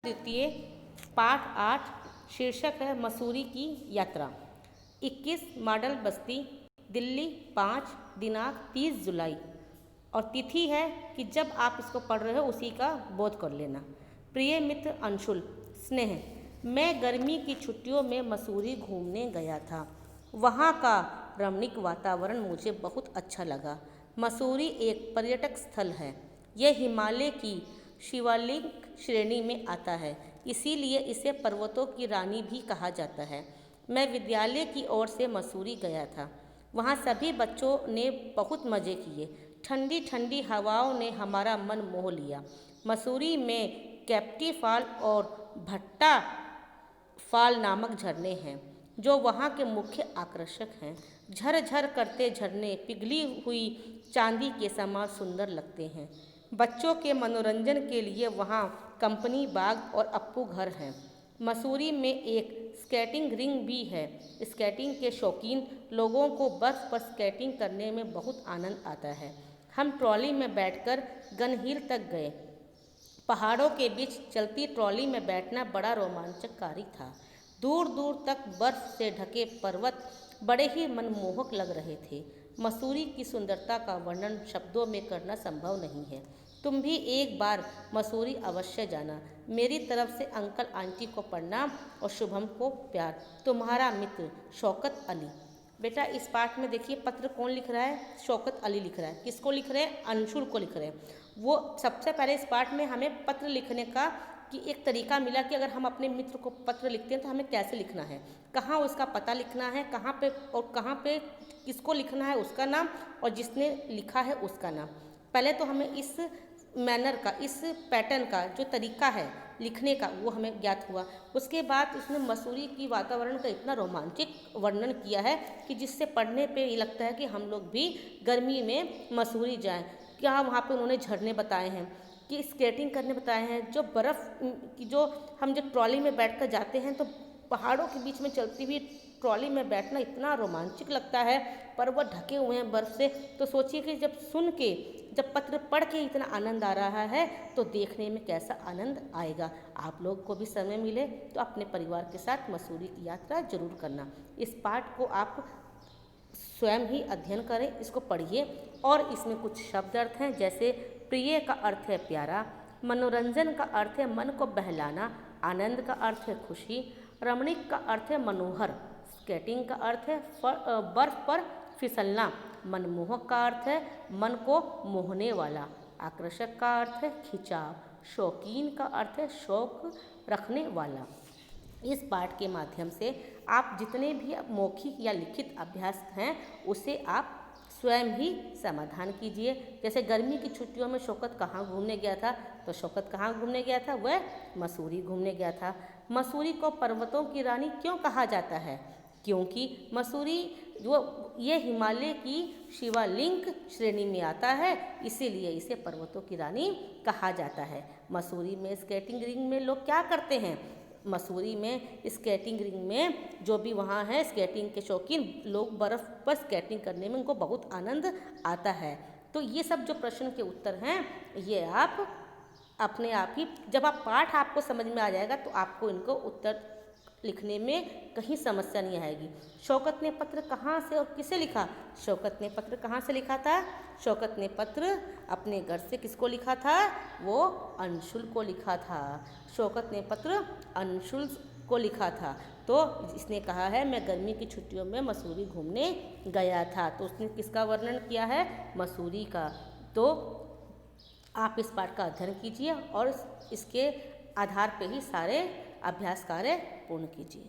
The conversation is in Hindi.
द्वितीय पाठ 8 शीर्षक है मसूरी की यात्रा। 21 मॉडल बस्ती दिल्ली 5 दिनांक 30 जुलाई और तिथि है कि जब आप इसको पढ़ रहे हो उसी का बोध कर लेना। प्रिय मित्र अंशुल, स्नेह, मैं गर्मी की छुट्टियों में मसूरी घूमने गया था। वहाँ का रमणीक वातावरण मुझे बहुत अच्छा लगा। मसूरी एक पर्यटक स्थल है। यह हिमालय की शिवालिक श्रेणी में आता है, इसीलिए इसे पर्वतों की रानी भी कहा जाता है। मैं विद्यालय की ओर से मसूरी गया था। वहाँ सभी बच्चों ने बहुत मज़े किए। ठंडी ठंडी हवाओं ने हमारा मन मोह लिया। मसूरी में कैप्टी फॉल और भट्टा फॉल नामक झरने हैं, जो वहाँ के मुख्य आकर्षक हैं। झरझर करते झरने पिघली हुई चांदी के समान सुंदर लगते हैं। बच्चों के मनोरंजन के लिए वहाँ कंपनी बाग और अप्पू घर हैं। मसूरी में एक स्केटिंग रिंग भी है। स्केटिंग के शौकीन लोगों को बर्फ पर स्केटिंग करने में बहुत आनंद आता है। हम ट्रॉली में बैठकर गन हिल तक गए। पहाड़ों के बीच चलती ट्रॉली में बैठना बड़ा रोमांचकारी था। दूर दूर तक बर्फ से ढके पर्वत बड़े ही मनमोहक लग रहे थे। मसूरी की सुंदरता का वर्णन शब्दों में करना संभव नहीं है। तुम भी एक बार मसूरी अवश्य जाना। मेरी तरफ से अंकल आंटी को प्रणाम और शुभम को प्यार। तुम्हारा मित्र शौकत अली। बेटा, इस पाठ में देखिए पत्र कौन लिख रहा है? शौकत अली लिख रहा है। किसको लिख रहे हैं? अंशुल को लिख रहे हैं। वो सबसे पहले इस पाठ में हमें पत्र लिखने का कि एक तरीका मिला कि अगर हम अपने मित्र को पत्र लिखते हैं तो हमें कैसे लिखना है, कहाँ उसका पता लिखना है, कहाँ पे किसको लिखना है उसका नाम, और जिसने लिखा है उसका नाम। पहले तो हमें इस मैनर का, इस पैटर्न का जो तरीका है लिखने का वो हमें ज्ञात हुआ। उसके बाद उसने मसूरी की वातावरण का इतना रोमांचक वर्णन किया है कि जिससे पढ़ने पे ये लगता है कि हम लोग भी गर्मी में मसूरी जाएं। क्या वहाँ पे उन्होंने झरने बताए हैं, कि स्केटिंग करने बताए हैं, जो बर्फ़ की जो हम जब ट्रॉली में बैठकर जाते हैं तो पहाड़ों के बीच में चलती हुई ट्रॉली में बैठना इतना रोमांचक लगता है, पर्वत ढके हुए हैं बर्फ़ से। तो सोचिए कि जब पत्र पढ़ के इतना आनंद आ रहा है तो देखने में कैसा आनंद आएगा। आप लोग को भी समय मिले तो अपने परिवार के साथ मसूरी की यात्रा जरूर करना। इस पाठ को आप स्वयं ही अध्ययन करें, इसको पढ़िए और इसमें कुछ शब्द अर्थ हैं, जैसे प्रिय का अर्थ है प्यारा, मनोरंजन का अर्थ है मन को बहलाना, आनंद का अर्थ है खुशी, रमणीक का अर्थ है मनोहर, स्केटिंग का अर्थ है बर्फ पर फिसलना, मनमोहक का अर्थ है मन को मोहने वाला, आकर्षक का अर्थ है खिंचाव, शौकीन का अर्थ है शौक रखने वाला। इस पाठ के माध्यम से आप जितने भी मौखिक या लिखित अभ्यास हैं उसे आप स्वयं ही समाधान कीजिए। जैसे गर्मी की छुट्टियों में शौकत कहाँ घूमने गया था, तो शौकत कहाँ घूमने गया था? वह मसूरी घूमने गया था। मसूरी को पर्वतों की रानी क्यों कहा जाता है? क्योंकि मसूरी ये हिमालय की शिवालिक श्रेणी में आता है, इसीलिए इसे पर्वतों की रानी कहा जाता है। मसूरी में स्केटिंग रिंग में लोग क्या करते हैं? मसूरी में स्केटिंग रिंग में जो भी वहाँ है स्केटिंग के शौकीन लोग बर्फ़ पर स्केटिंग करने में उनको बहुत आनंद आता है। तो ये सब जो प्रश्न के उत्तर हैं ये आप अपने आप ही, जब आप पाठ आपको समझ में आ जाएगा तो आपको इनको उत्तर लिखने में कहीं समस्या नहीं आएगी। शौकत ने पत्र कहाँ से और किसे लिखा? शौकत ने पत्र कहाँ से लिखा था? शौकत ने पत्र अपने घर से किसको लिखा था? वो अंशुल को लिखा था। शौकत ने पत्र अंशुल को लिखा था। तो इसने कहा है मैं गर्मी की छुट्टियों में मसूरी घूमने गया था, तो उसने किसका वर्णन किया है? मसूरी का। तो आप इस पाठ का अध्ययन कीजिए और इसके आधार पे ही सारे अभ्यास कार्य पूर्ण कीजिए।